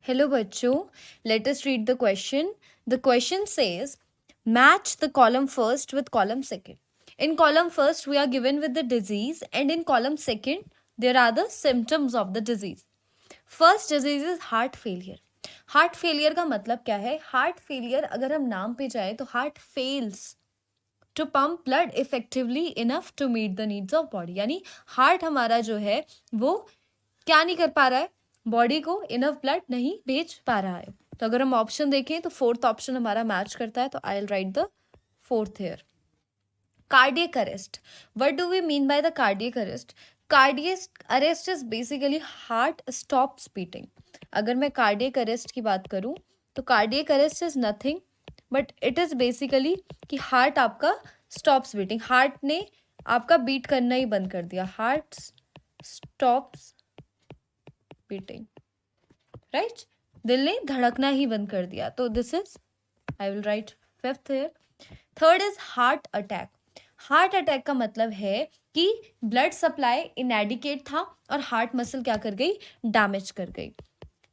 Hello बच्चों, let us read the question. The question says, match the column first with column second. In column first, we are given with the disease, and in column second, there are the symptoms of the disease. First disease is heart failure. Heart failure का मतलब क्या है? Heart failure अगर हम नाम पे जाए तो heart fails to pump blood effectively enough to meet the needs of body, यानी हार्ट हमारा जो है वो क्या नहीं कर पा रहा है, बॉडी को इनफ ब्लड नहीं भेज पा रहा है. तो अगर हम ऑप्शन देखें तो फोर्थ ऑप्शन हमारा मैच करता है, तो I will write the fourth here. Cardiac arrest. What do we mean by the cardiac arrest? Cardiac arrest is basically heart stops beating. अगर मैं कार्डियक अरेस्ट की बात करूं तो cardiac arrest is nothing but it is basically कि heart आपका stops beating, heart ने आपका बीट करना ही बंद कर दिया, हार्ट स्टॉप्स बीटिंग, राइट? दिल ने धड़कना ही बंद कर दिया. तो this is, I will right fifth here. Third is heart attack. Heart attack का मतलब है कि ब्लड सप्लाई इनएडिकेट था और हार्ट मसल क्या कर गई, डैमेज कर गई.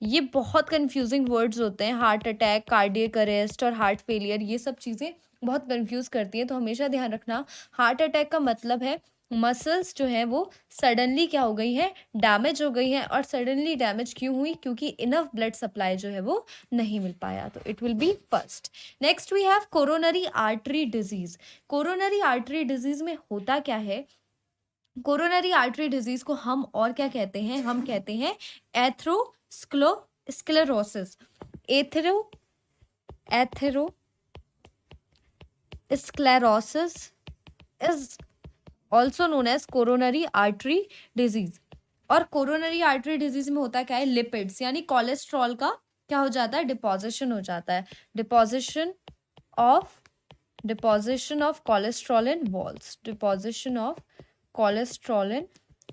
ये बहुत कंफ्यूजिंग वर्ड्स होते हैं, हार्ट अटैक, कार्डियक अरेस्ट और हार्ट फेलियर, ये सब चीज़ें बहुत कंफ्यूज करती हैं. तो हमेशा ध्यान रखना, हार्ट अटैक का मतलब है मसल्स जो है वो सडनली क्या हो गई है, डैमेज हो गई है. और सडनली डैमेज क्यों हुई? क्योंकि इनफ ब्लड सप्लाई जो है वो नहीं मिल पाया. तो it will be first. Next we have coronary artery disease. Coronary artery disease में होता क्या है? कोरोनरी आर्टरी डिजीज को हम और क्या कहते हैं? हम कहते हैं atherosclerosis. Atherosclerosis is also known as coronary artery disease. और कोरोनरी आर्टरी डिजीज में होता क्या है? लिपिड्स यानी कोलेस्ट्रॉल का क्या हो जाता है? डिपोजिशन हो जाता है. Deposition of cholesterol in walls. Deposition of cholesterol in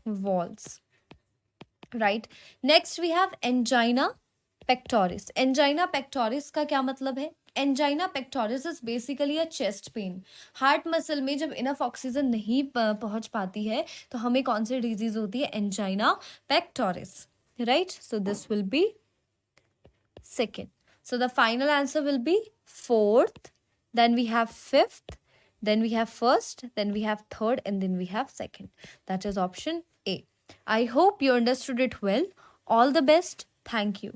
walls, right? Next we have angina pectoris. Angina pectoris का क्या मतलब है? Angina pectoris is basically a chest pain. Heart muscle में जब इनफ ऑक्सीजन नहीं पहुंच पाती है तो हमें कौन सी डिजीज होती है? Angina pectoris, right? So this will be second. So the final answer will be fourth, then we have fifth, then we have first, then we have third, and then we have second. That is option A. I hope you understood it well. All the best. Thank you.